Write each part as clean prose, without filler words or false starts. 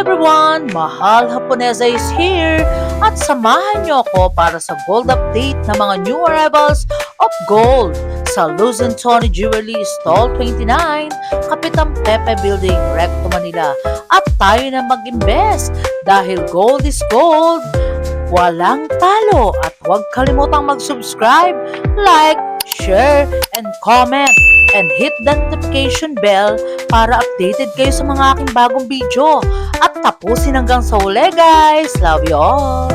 everyone! Mahal Haponesa is here at samahan niyo ako para sa gold update ng mga new arrivals of gold sa Luz and Tony Jewelry Stall 29, Kapitan Pepe Building, Recto, Manila. At tayo na mag-invest dahil gold is gold, walang talo. At huwag kalimutang mag-subscribe, like, share, and comment. And hit the notification bell para updated kayo sa mga aking bagong video. At tapusin hanggang sa uli, guys. Love you all.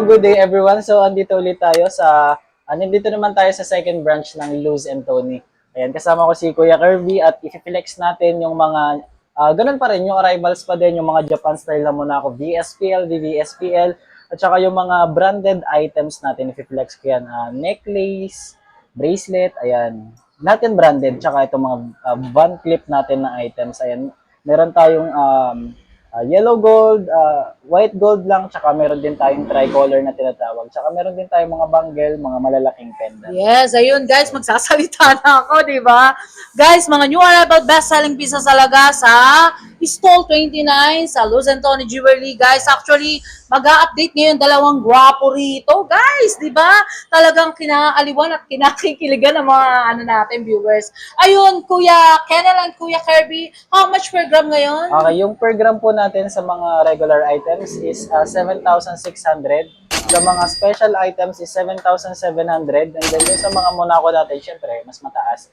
So, good day everyone. So, andito ulit tayo nandito naman tayo sa second branch ng Luz and Tony. Ayan, kasama ko si Kuya Kirby at i-flex natin yung mga, ganun pa rin, yung arrivals pa din, yung mga Japan style na muna ako, VSPL, VVSPL, at saka yung mga branded items natin, i-flex ko yan, necklace, bracelet, ayan. Lahat yan branded, tsaka itong mga van clip natin na items, ayan. Meron tayong yellow gold, white gold lang, tsaka meron din tayong tricolor na tinatawag. Tsaka meron din tayong mga bangle, mga malalaking pendant. Yes, ayun guys, magsasalita na ako, di ba? Guys, mga new arrival best-selling pieces talaga sa Stall 29 sa Luz and Tony Jewelry. Guys, actually, mag-a-update ngayon dalawang gwapo rito. Guys, di ba? Talagang kinaaliwan at kinakikiligan ng mga natin viewers. Ayun, Kuya Kennel and Kuya Kirby, how much per gram ngayon? Okay, yung per gram po natin sa mga regular items is 7,600. Sa mga special items is 7,700. And then yung sa mga Monaco natin, syempre, mas mataas.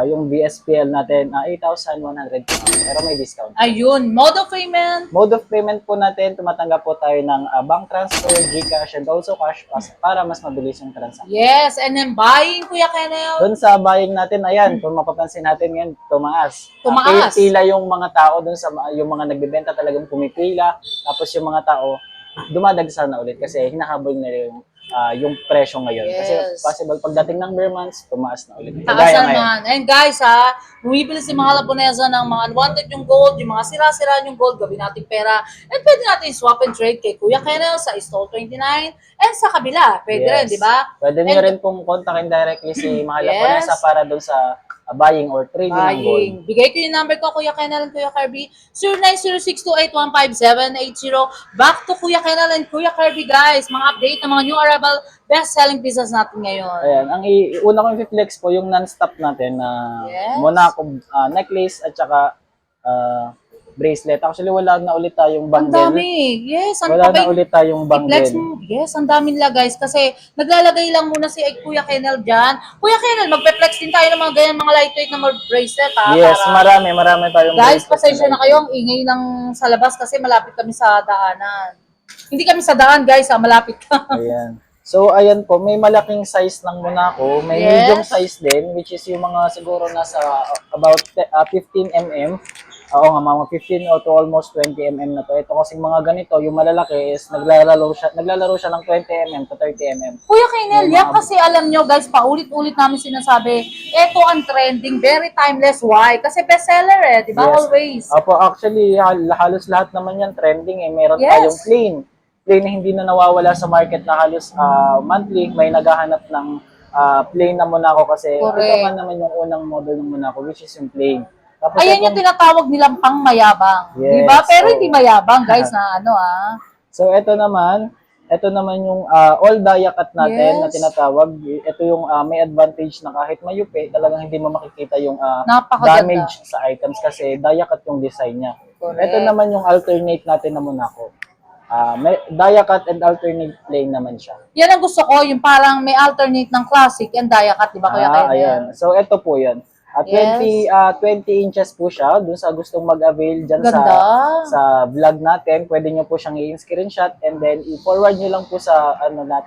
Yung BSPL natin, 8,100. Pero may discount. Ayun, mode of payment. Mode of payment po natin, tumatanggap po tayo ng bank transfer, GCash, and also cash pass para mas mabilis yung transaction. Yes, and then buying, Kuya Kennel. Doon sa buying natin, ayan, kung mapapansin natin ngayon, tumaas. Tumaas. Pila yung mga tao doon sa yung mga nagbebenta talagang pumipila. Tapos yung mga tao, dumadagsa na ulit kasi hinahabol nila yung presyo ngayon. Yes. Kasi possible, pagdating ng bare months, tumaas na ulit. Taas Kagaya ngayon. naman. And guys bumibili si mga Lapunesa ng mga unwanted yung gold, yung mga sira-sira yung gold, gawin natin pera. And pwede natin swap and trade kay Kuya Kennel sa Stall 29 and sa kabila. Pwede rin, di ba? Pwede nyo rin pong kontakin directly si Mahal Lapunesa para doon sa buying or trading ng gold. Buying. Bigay ko yung number ko, Kuya Kennel and Kuya Kirby, 0906281570. Back to Kuya Kennel and Kuya Kirby, guys. Mga update ng mga new arrival best-selling pieces natin ngayon. Ayan, ang una kong i-flex po yung non-stop natin na Monaco necklace at saka bracelet. Actually, wala na ulit tayong Ang bundle. dami. Yes, ang Wala na ulit tayong i-flex bundle. mo. Yes, ang dami nila guys. Kasi naglalagay lang muna si Kuya Kennel dyan. Kuya Kennel, magpe-flex din tayo ng mga ganyan, mga lightweight na mga bracelet ha. Yes, para... marami tayong Guys, bracelet pasensya na na kayo. Ang ingay ng sa labas kasi malapit kami sa daanan. Hindi kami sa daan guys malapit ka. Ayan. So, ayan po, may malaking size ng Monaco, may medium size din, which is yung mga siguro nasa about 15 mm. Oo nga, mga 15 o to almost 20 mm na to. Ito kasing mga ganito, yung malalaki is naglalaro siya ng 20 mm to 30 mm. Kuya Kennel, yan kasi alam nyo guys, paulit-ulit namin sinasabi, ito ang trending, very timeless. Why? Kasi bestseller di ba? Yes. Always. Opo, actually, halos lahat naman yan trending. Meron tayong plain na hindi na nawawala sa market na halos monthly. May naghahanap ng plain na Monaco kasi ito man naman yung unang model ng Monaco, which is yung plain. Tapos ayan yung tinatawag nilang pang mayabang. Yes, di ba? Pero hindi mayabang guys na So, ito naman yung all dia cut natin na tinatawag. Ito yung may advantage na kahit mayupi, talagang hindi mo makikita yung damage sa items kasi dia cut yung design niya. Ito naman yung alternate natin na Monaco. May dia cut and alternate plain naman siya. Yan ang gusto ko, yung parang may alternate ng classic and dia cut, di ba Kuya Kennel? Ayan. So, ito po yan. 20 inches po siya. Dun sa gustong mag-avail dyan sa vlog natin, pwede nyo po siyang i-screenshot and then i-forward nyo lang po sa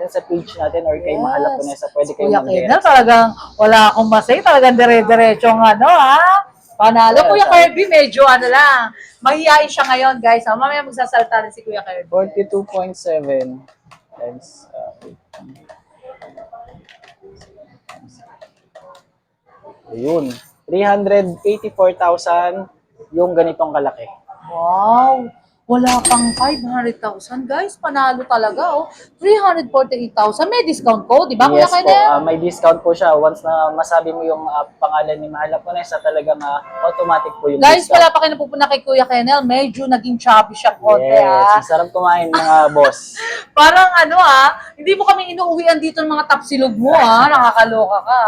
sa page natin or kay Mahal Lapunesa. Pwede kayo mag-direct. Kuya Kennel, talagang wala akong masay. Talagang dire-diretsong Panalo. Kuya Kirby, medyo lang. Mahihain siya ngayon, guys. Mamaya magsasalta rin si Kuya Kirby. 42.7 times Ayun. 384,000 yung ganitong kalaki. Wow! Wala pang 500,000, guys. Panalo talaga, oh. 348,000. May discount po, di ba, Kuya Yes po, Kennel? may discount po siya. Once na masabi mo yung pangalan ni Mahal Japonesa, talagang automatic po yung Guys, discount. wala pa kayo napupuna kay Kuya Kennel. Medyo naging chubby siya konti, Yes, masarap kumain mga boss. Parang ano hindi mo kami inuuwian dito ng mga tapsilog mo nakakaloka ka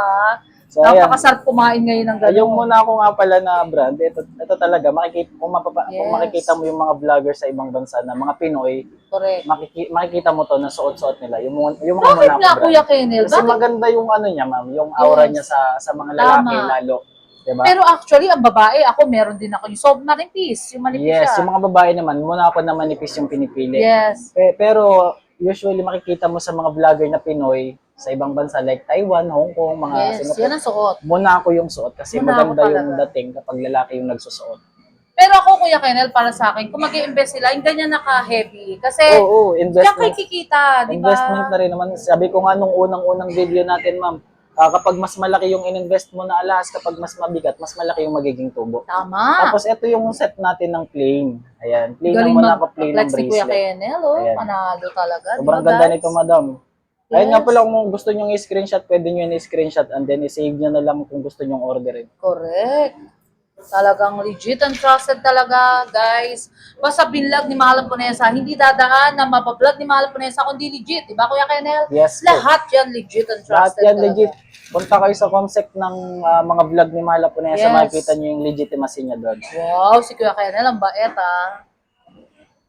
So, ayan. Napakasarap kumain ngayon ng Yung gano'n. muna ako nga pala na brand, ito talaga, kung Yes. makikita mo yung mga vlogger sa ibang bansa na mga Pinoy, Correct. makikita mo to na suot-suot nila. Yung mga Bakit muna nga, brand. Kuya Kennel? Kasi Bakit? maganda yung ano niya, ma'am, yung aura Yes. niya sa mga lalaki Tama. lalo. Diba? Pero actually, ang babae, ako meron din ako yung soft manipis. Yung manipis Yes, siya. yung mga babae naman, muna ako na manipis yung pinipili. Yes. Pero usually makikita mo sa mga vlogger na Pinoy sa ibang bansa like Taiwan, Hong Kong, mga Yes, Singapore. yan ang suot. Muna ako yung suot kasi Muna ako maganda yung talaga. dating kapag lalaki yung nagsusuot. Pero ako, Kuya Kennel, para sa akin, kung mag-i-invest sila, yung ganyan naka-heavy. Kasi, Oo, diyan investment. kayo kikita, di ba? Investment na rin naman. Sabi ko nga nung unang-unang video natin, ma'am, kapag mas malaki yung ininvest mo na alas, kapag mas mabigat, mas malaki yung magiging tubo. Tama. Tapos ito yung set natin ng plain. Ayan, plain Galing ang muna ako, plain ng mag-flex ni Kuya bracelet. Kennel, oh. Ayan. Panalo talaga. Sobrang di ba, ganda guys? nito, madam. Ayun nga Yes. pala, kung gusto nyo i-screenshot, pwede nyo i-screenshot and then i-save nyo na lang kung gusto nyo orderin. Correct. Talagang legit and trusted talaga, guys. Basta binlog ni Mahal Ponesa, hindi dadaan na mabablog ni Mahal Ponesa, kundi legit. Di ba, Kuya Kennel? Yes po. Lahat yan legit and Lahat trusted yan talaga. legit. Punta kayo sa concept ng mga vlog ni Mahal Ponesa, Yes. makikita nyo yung legitimacy niya doon. Wow, si Kuya Kennel, ang bait,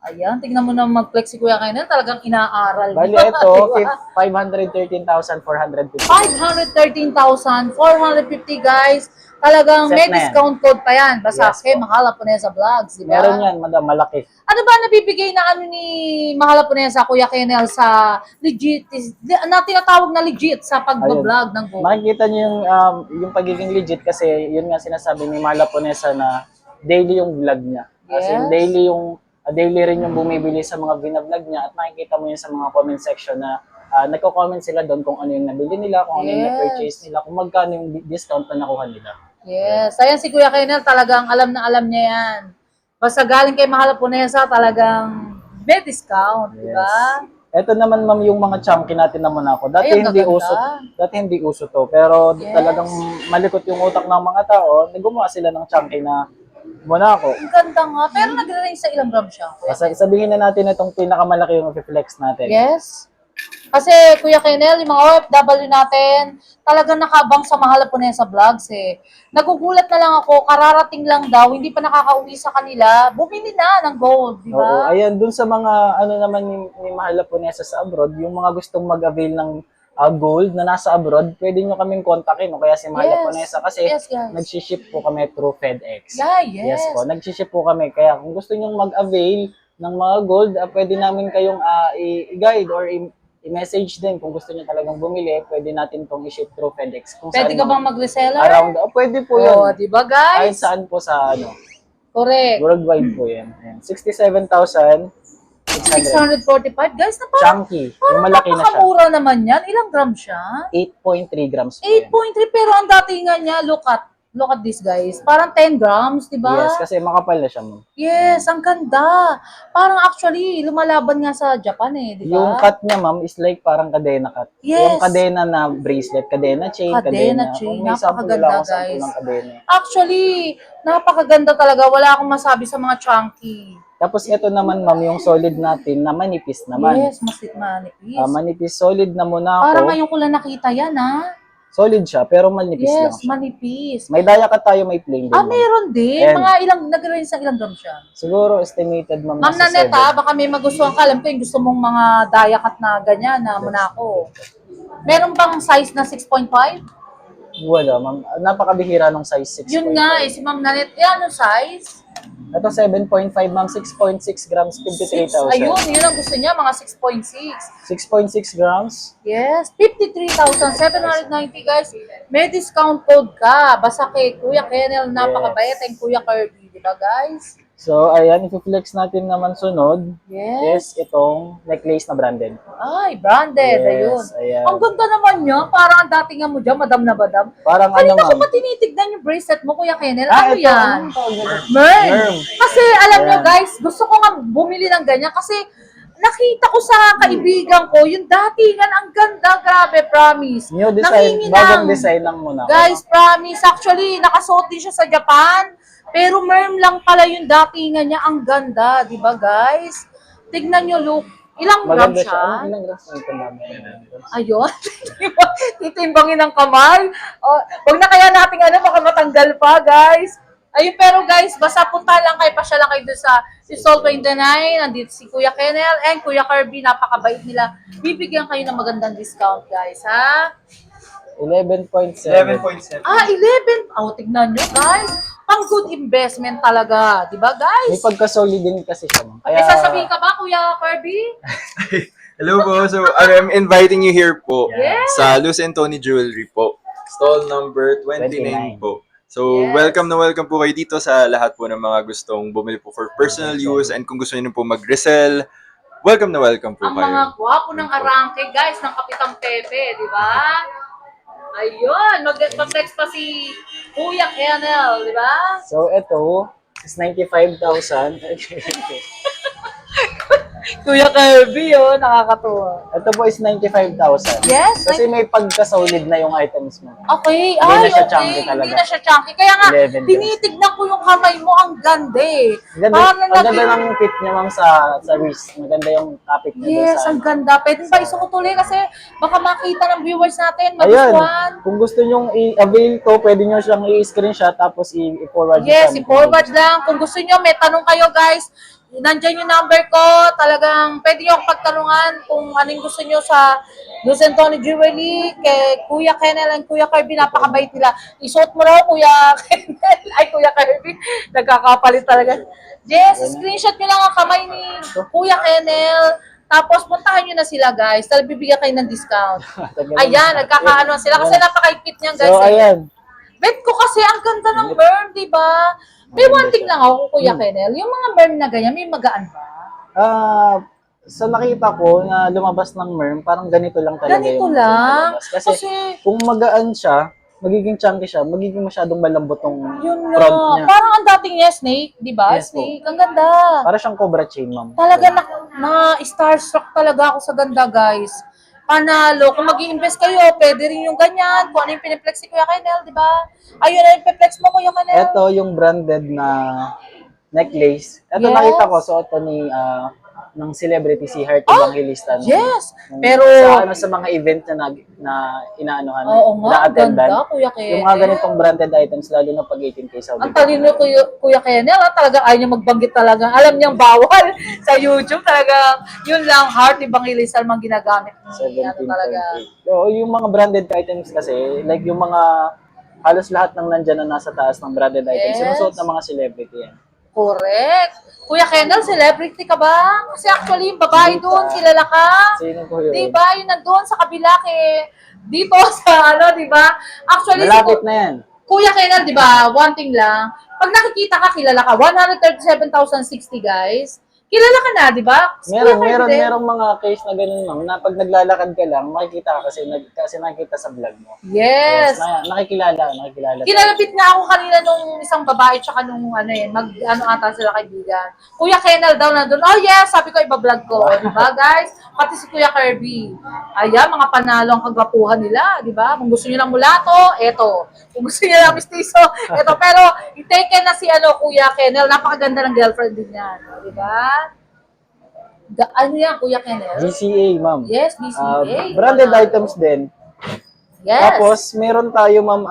Ayan, tingnan mo na mag-flex si Kuya Kennel, talagang inaaral Bali niya, ito, di ba? 513,450. 513,450, guys. Talagang Set may na yan. discount code pa yan. Basta Yes kay po. Mahal Ponesa Vlogs, di ba? Meron yan, madam, malaki. Ano ba nabibigay na ano ni Mahal Ponesa, Kuya Kennel, sa legit, na tinatawag na legit sa pag-vlog ng Go? Makikita nyo yung pagiging legit kasi yun nga sinasabi ni Mahal Ponesa na daily yung vlog niya. As in, Yes. daily rin yung bumibili sa mga binablog niya at makikita mo yun sa mga comment section na nagko-comment sila doon kung ano yung nabili nila, kung ano yung Yes. na-purchase nila, kung magkano yung discount na nakuha nila. Yes. Ayan si Kuya Kennel, talagang alam na alam niya yan. Basta galing kay Mahal Ponesa, talagang may discount, di ba? Ito naman, ma'am, yung mga chunky natin naman ako. Dati Ay, ang hindi gaganda. hindi uso to. Pero Yes. talagang malikot yung utak ng mga tao, gumawa sila ng chunky na Monaco. Ang ganda nga. Pero nag-range sa ilang gram siya, Kuya? Sabihin na natin itong pinakamalaki yung flex natin. Yes. Kasi Kuya Kennel, yung mga OFW natin, talagang nakabang sa Mahal Ponesa Vlogs Nagugulat na lang ako, kararating lang daw, hindi pa nakakauwi sa kanila, bumili na ng gold, di Oo, ba? ayan, dun sa mga ano naman ni Mahal Ponesa sa abroad, yung mga gustong mag-avail ng gold na nasa abroad, pwede nyo kaming kontakin o kaya si Mahal Yes. Ponesa kasi Yes, guys. nag-ship po kami through FedEx. Yeah, yes. Yes po, nag-ship po kami. Kaya kung gusto nyo mag-avail ng mga gold, pwede namin kayong i-guide or i-message din kung gusto nyo talagang bumili, pwede natin itong i-ship through FedEx. Kung Pwede saan ka man- bang mag-reseller? Around, pwede po yun. Oh, di ba Kahit guys? saan po sa Correct. worldwide po yan. Ayan. 67,600. 645. Guys, Chunky. Yung parang malaki na siya. napakamura naman yan. Ilang gram siya? 8.3 grams po yan. 8.3, pero ang datingan niya, look at this guys. Parang 10 grams, di ba? Yes, kasi makapal na siya, ma'am. Yes, ang ganda. Parang actually, lumalaban nga sa Japan di ba? Yung cut niya, ma'am, is like parang kadena cut. Yes. Yung kadena na bracelet, kadena chain, Kadena chain. May sample Napakaganda, wala akong sample guys. ng kadena. Actually, napakaganda talaga. Wala akong masabi sa mga chunky. Tapos ito naman, ma'am, yung solid natin na manipis naman. Yes, manipis. Manipis, solid na muna Parang ako. ngayon ko lang nakita yan, Solid siya, pero manipis lang Yes, siya. manipis. May daya cut tayo, may plain din. ma'am. Meron din. Ayan. Mga nag-range sa ilang gram siya. Siguro estimated, ma'am, Ma'am nasa Nanette, 7. baka may magustuhan ka. Alam ko yung gusto mong mga dayakat na ganyan, na Monaco. Meron bang size na 6.5? Wala, ma'am. Napakabihira ng size 6. Yun nga si Ma'am Nanette. Anong size? Ito 7.5, ma'am. 6.6 grams, 53,000. Ayun, yun ang gusto niya, mga 6.6. 6.6 grams. Yes, 53,790 guys. May discount code ka. Basta kay Kuya Kennel, napakabait. And Kuya Kirby, di ba guys? So, ayan, i-flex natin naman sunod Yes. is itong necklace na branded. Ay, branded. Ayun. Yes, ayan. Ang ganda naman niya. Parang ang datingan mo dyan, madam na madam. Parang ano, Kanina ko ma'am? pa tinitignan yung bracelet mo, Kuya Kennel. Ano ito, yan? Merm. Merm. Kasi alam nyo Ayan. guys, gusto ko nga bumili ng ganyan kasi nakita ko sa kaibigan ko, yung datingan, ang ganda, grabe, promise. New design, bagong design lang muna. Guys, promise. Actually, nakasuot din siya sa Japan. Pero merm lang pala yung datingan niya. Ang ganda, di ba guys? Tignan nyo, look. Ilang gram Maganda siya? siya. Ano, ilang grams na ito namin? Ayun. Titimbangin ng kamay. Oh, wag na kaya natin baka matanggal pa, guys. Ayun, pero guys, basta punta lang kayo, pasya lang kayo doon sa Sol 29. Nandito si Kuya Kennel and Kuya Kirby. Napakabait nila. Bibigyan kayo ng magandang discount, guys, ha? 11.7. 11.7. 11. Oh, tignan nyo, guys. Pang good investment talaga. Di ba, May guys? pagka-solid din kasi siya. Ma'am. May sasabihin ka ba, Kuya Kirby? Hello po. So, I'm inviting you here po Yes. sa Luz and Tony Jewelry po. Stall number 29 po. So, Yes. welcome na welcome po kayo dito sa lahat po ng mga gustong bumili po for personal use and kung gusto niyo po mag-resell, welcome na welcome po Ang mga kayo. gwapo ng arangke, guys, ng Kapitang Pepe, di ba? Ayun, mag-flex pa si Kuya Kennel, di ba? So, ito is 95,000. Kuya Kirby, oh, nakakatuwa. Ito po is 95,000. Yes, Kasi may pagka-solid na yung items mo. Okay, Hindi ay, na siya okay. chunky talaga. Hindi na siya chunky. Kaya nga, 11 tinitignan ko yung kamay mo, ang ganda eh. Ganda, Parang ang ganda ng fit niya, ma'am, sa wrist. Maganda yung topic niya. doon Yes, sa ang ganda. Pwede ba isuot ulit kasi baka makita ng viewers natin, Ayan, magustuhan. kung gusto nyong i-avail to, pwede nyo siyang i-screenshot tapos i-forward nyo Yes, sa i-forward lang. Kung gusto nyo, may tanong kayo guys. Nandyan yung number ko. Talagang pwede nyo akong pagtanungan kung anong gusto nyo sa Luz and Tony Jewelry, kay Kuya Kennel and Kuya Kirby. Napakabait nila. Isuot mo raw, Kuya Kennel. Ay, Kuya Kirby. Nagkakapalit talaga. Yes, screenshot nyo lang ang kamay ni Kuya Kennel. Tapos puntahan nyo na sila guys. Dahil bibigyan kayo ng discount. Ayan, nagkakaano sila. Kasi napaka-cute niyan guys. So, ayan. Bet ko kasi ang ganda ng burn, di ba? May one thing lang ako, Kuya Kennel. Yung mga burn na ganyan, may magaan ba? Sa nakita ko na lumabas ng merm, parang ganito lang talaga Ganito yung lang? lumabas. Kasi, kung magaan siya, magiging chunky siya, magiging masyadong malambot yung Yun front na. niya. Parang ang dating niya, snake, di ba? Yes po. Snake, ang ganda. Para siyang cobra chain, ma'am. Talaga na-starstruck talaga ako sa ganda, guys. Panalo. Kung mag-i-invest kayo, pwede rin yung ganyan. Kung ano yung piniplex si Kuya Kennel, di ba? Ayun na yung piniplex mo, Kuya Kennel. Ito yung branded na necklace. Ito Yes. nakita ko, suot to ni ng celebrity si Heart Evangelista. Yes. Nung Pero, sa mga event na inaanohan, oo nga, ang na-attendan. ganda, Kuya Kennel. Yung mga ganitong branded items, lalo na pag 18K Saudi. Ang talino ko Kuya Kennel, talaga ayaw niya magbanggit talaga. Alam niyang bawal sa YouTube talaga. Yun lang, Heart Evangelista mang ginagamit ni ano talaga. 17.8. So, yung mga branded items kasi, like yung mga halos lahat ng nandyan na nasa taas ng branded items, Yes. sinusuot ng mga celebrity yan. Correct. Kuya Kennel, celebrity ka ba? Kasi actually, yung babae doon, kilala ka. Sino po yun? Di ba? Yung nandun sa kabila dito sa ano, di ba? Actually, Malapit na yan. Kuya Kennel, di ba? One thing lang. Pag nakikita ka, kilala ka. 137,060 guys. Kilala ka na, di ba? Merong mga case na ganun, ma'am, na pag naglalakad ka lang, makikita ka kasi nakikita sa vlog mo. Yes. Nakikilala. Kinalapit nga ako kanina nung isang babae tsaka nung ano ata sila kaibigan. Kuya Kennel daw na doon. Oh yes, sabi ko iba-vlog ko. Diba guys? Pati si Kuya Kirby. Ayan, mga panalo ang kagwapuhan nila. Diba? Kung gusto niyo ng mulato, eto. Kung gusto niyo ng mistiso, eto. Pero i-take na si Kuya Kennel. Napakaganda ng girlfriend din yan. Diba? Ano yan, Kuya Kennel? GCA, ma'am. Yes, BCA. Branded items din. Yes. Tapos, meron tayo, ma'am,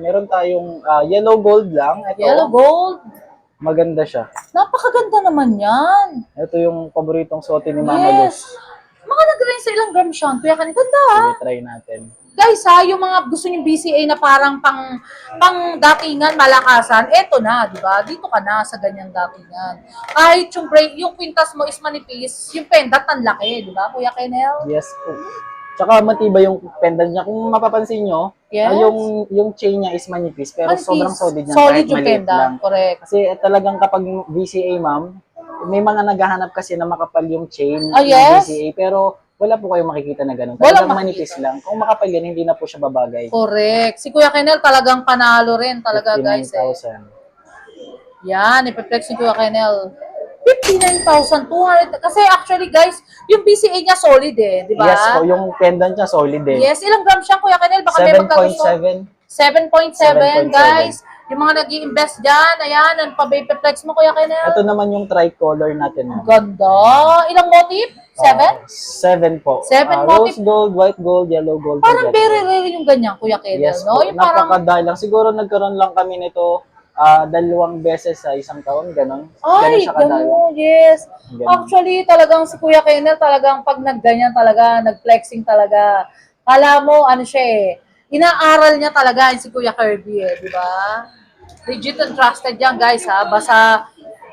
meron tayong yellow gold lang. Ito, Yellow gold. maganda siya. Napakaganda naman yan. Ito yung paboritong suotin ni Mama Luz. Yes. Mga nag-rin sa ilang gram siya. Kuya Kennel, ganda ha. Sige, try natin. Guys ha, yung mga gusto yung BCA na parang pang datingan, malakasan, eto na, di ba? Dito ka na sa ganyang datingan. Kahit yung kwintas mo is manipis, yung pendant ang laki, di ba, Kuya Kennel? Yes po. Tsaka matibay yung pendant niya. Kung mapapansin nyo, Yes. yung chain niya is manipis, pero Manipis. sobrang solid niya Solid kahit yung maliit pendant. lang. Correct. Kasi talagang kapag VCA, ma'am, may mga naghahanap kasi na makapal yung chain Ah, ng yes? VCA, pero wala po kayong makikita na ganun. Walang Talagang manipis lang. Kung makapal yan, hindi na po siya babagay. Correct. Si Kuya Kenel talagang panalo rin talaga, guys. 59,000. Yan, ipiplex ni Kuya Kenel. 59,200. Kasi actually, guys, yung BCA niya solid eh, di ba? Yes po, yung pendant niya solid din. Yes, ilang grams siya, Kuya Kenel? Baka may magkagusto. 7.7. 7.7, guys. Yung mga nag-i-invest dyan, ayan, ang pa-vapeflex mo, Kuya Kenel. Ito naman yung tricolor natin. ma'am. Ganda. Ilang motif? 7? 7 po. Seven Rose gold, white gold, yellow gold. Parang red very gold. rare yung ganyan, Kuya Kenel, Yes no? po, Yung parang, napakadalang. Siguro nagkaroon lang kami nito 2 beses sa isang taon, ganon. Ganon ay, siya kadalang. gano'n, yes. Ganun. Actually, talagang si Kuya Kenel, talagang pag nagganyan talaga, nag-flexing talaga. Kala mo, ano siya eh, inaaral niya talaga si Kuya Kirby eh, di ba? Legit and trusted yan, guys, ha? Basta,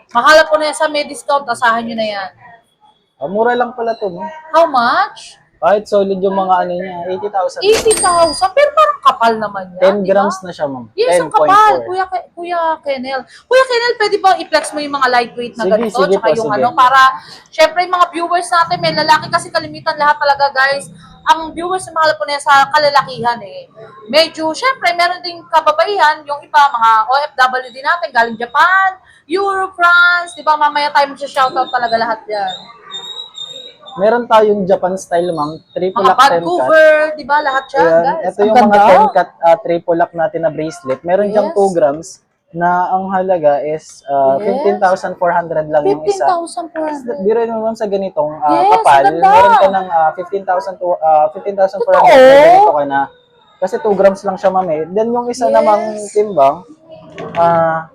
mahala po na yan sa may discount, asahan nyo na yan. Mura lang pala to, no? How much? Kahit solid yung mga ano niya, 80,000. 80,000, pero parang kapal naman yan, 10 di ba? grams na siya, ma'am. Yes, ang kapal. 10.4. Kuya Kenel. Kuya Kenel, pwede ba i-flex mo yung mga lightweight na Sige, ganito? sige Tsaka po, yung sige. ano, para, syempre yung mga viewers natin, may lalaki kasi kalimitan lahat talaga, guys. Ang viewers na mahal po na sa kalalakihan eh. Medyo, syempre, meron ding kababaihan, yung iba, mga OFW din natin, galing Japan, Europe, France, di ba? Mamaya tayo mag-shoutout talaga lahat yan. Meron tayong Japan style, ma'am. Triple Mga lock 10 cut. Vancouver, di ba? Lahat yan, Ayan, guys. ito Ang yung mga ganda. 10 cut triple lock natin na bracelet. Meron diyang Yes. 2 grams na ang halaga is Yes. 15,400 lang yung isa. 15,400. Biro mo ma'am sa ganitong Yes, kapal, ang ganda. meron ka ng 15,400 Totoo? ganito ka na. Kasi 2 grams lang siya, ma'am eh. Then yung isa Yes. namang timbang,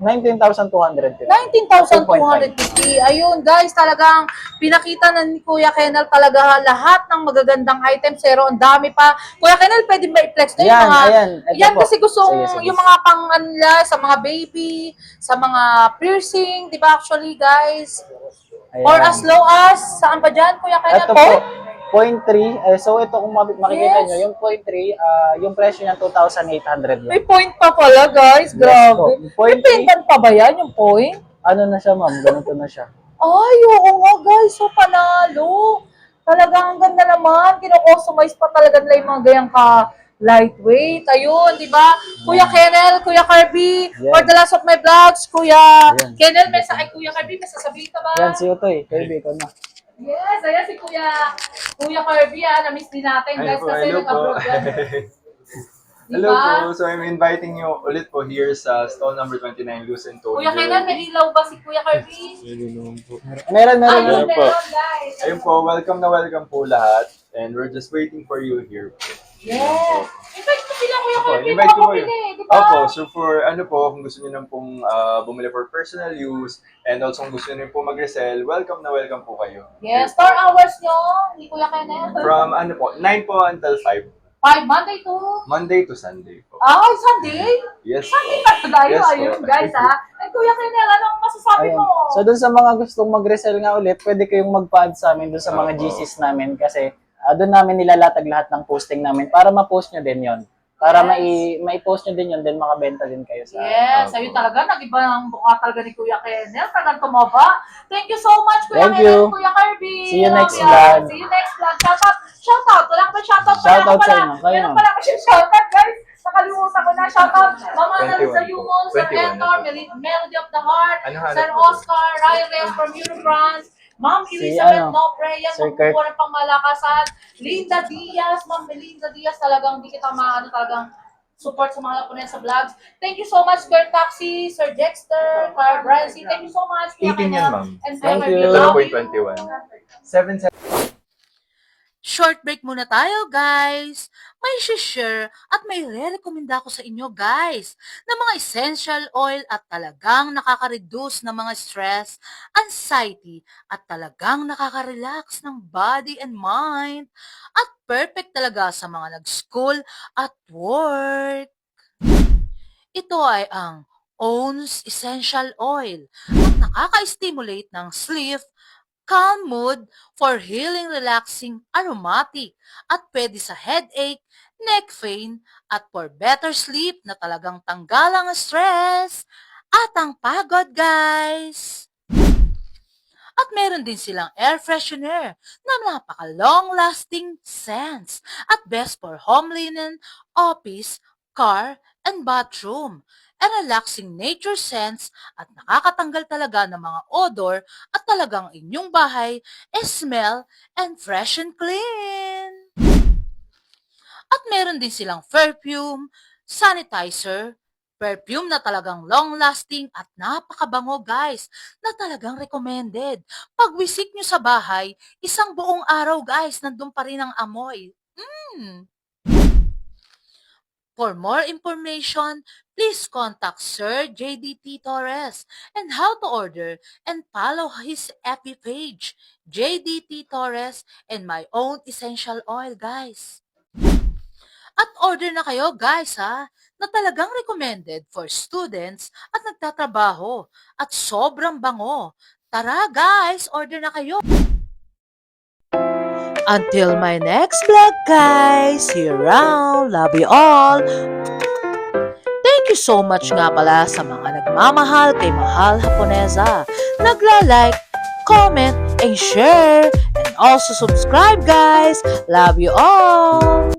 19,250. 19,250. Ayun, guys, talagang pinakita na ni Kuya Kenel talaga lahat ng magagandang items. Pero ang dami pa. Kuya Kenel, pwede ba i-flex na yung Yan, mga... ayan. Ito Yan po. kasi gusto Sige, sige. yung mga pang ano nila, sa mga baby, sa mga piercing, di ba actually, guys? Ayan. Or as low as, saan pa dyan, Kuya Kenel? Ito po, 0.3. So ito kung makikita Yes. nyo, yung 0.3, yung presyo niya 2,800 May lang. point pa pala, guys. Grabe. po. May Point pendant pa ba yan, yung point? Ano na siya, ma'am? Ganito na siya. Ay, oo nga guys, so panalo. Talagang ang ganda naman, kino-customize pa talaga nila yung mga gayang ka lightweight. Ayun, di ba? Kuya Kenel, Kuya Kirby, Yan. for the last of my vlogs, Kuya Yan. Kenel, Kuya Kirby, may sasabihin ka ba? Yan, si Utoy. Baby, ikaw na. Yes, ayan si Kuya Kirby, na-miss din natin guys, kasi nag-abroad yan. Hello Diba? po. So I'm inviting you ulit po here sa stall number 29, Luz and Tony. Kuya Kenel, may ilaw ba si Kuya Kirby? Meron, meron. Ayun, Meron po. meron guys. Ayun po, welcome po lahat. And we're just waiting for you here. Yes. Invite mo sila, Kuya Opo, Kirby, invite ko po makapili, yun. di ba? Opo, so for ano po, kung gusto niyo nang pong bumili for personal use and also kung gusto niyo po mag-resell, welcome po kayo. Yes, store hours nyo, ni Kuya Kenneth. From ano po, 9 po until 5. 5, Monday to... Monday to Sunday po. Ay, Sunday? Yes Sunday po. na tayo, Yes, ayun po. guys ha. Ay, Kuya Kenneth, anong masasabi Ayun. mo? So dun sa mga gustong mag-resell nga ulit, pwede kayong mag-add sa amin dun sa mga Opo. GCs namin kasi doon namin nilalatag lahat ng posting namin para ma-post nyo din yon. Para Yes. mai-post nyo din yon, then makabenta din kayo sa Yes, Opo. ayun talaga, nag-iba ang buka talaga ni Kuya Kenneth, talagang tumaba. Thank you so much, Kuya Thank Kenneth, you. Kuya Kirby. See you next Love vlog. See you next vlog. Shoutout. Wala ka ba shoutout? Shoutout sa inyo. Kayo Meron na. pala kasi shoutout, guys. Nakalimutan ko na. Shoutout. Mama 21 Analisa po. Yumon, Sir 21 Entor, na po. Melody of the Heart, Ano hanap Sir mo? Oscar, Ryan Reyes from Euro France, Ma'am Si Elizabeth ano, Nopre, yan, Sir Kurt. magkukuha ng pangmalakasan. Linda Diaz, Ma'am Melinda Diaz, talagang di kita maano, talagang support sa mga Lapunan sa vlogs. Thank you so much, Kurt Taxi, Sir Dexter, Carl Brian C. Thank you so much. Kuya 18 yan, Kenneth, ma'am. And Thank Kuya you. Kirby. Ito na Love po yung you. 21. 7 Short break muna tayo, guys. May share at may re-recommenda ko sa inyo, guys, na mga essential oil at talagang nakaka-reduce ng mga stress, anxiety, at talagang nakaka-relax ng body and mind. At perfect talaga sa mga nag-school at work. Ito ay ang OWN's Essential Oil at nakaka-stimulate ng sleep, calm mood for healing, relaxing, aromatic, at pwede sa headache, neck pain, at for better sleep na talagang tanggalang ang stress at ang pagod, guys. At meron din silang air freshener na napaka-long-lasting scents at best for home linen, office, car, and bathroom. And relaxing nature scents at nakakatanggal talaga ng mga odor at talagang inyong bahay smell and fresh and clean. At meron din silang perfume, sanitizer, perfume na talagang long-lasting at napakabango, guys, na talagang recommended. Pag visit nyo sa bahay, isang buong araw, guys, nandun pa rin ang amoy. For more information, please contact Sir JDT Torres and how to order and follow his FB page, JDT Torres and my own essential oil, guys. At order na kayo, guys, ha, na talagang recommended for students at nagtatrabaho at sobrang bango. Tara, guys, order na kayo. Until my next vlog, guys. See you around. Love you all. Thank you so much nga pala sa mga nagmamahal kay Mahal Haponesa. Nagla-like, comment, and share. And also subscribe, guys. Love you all.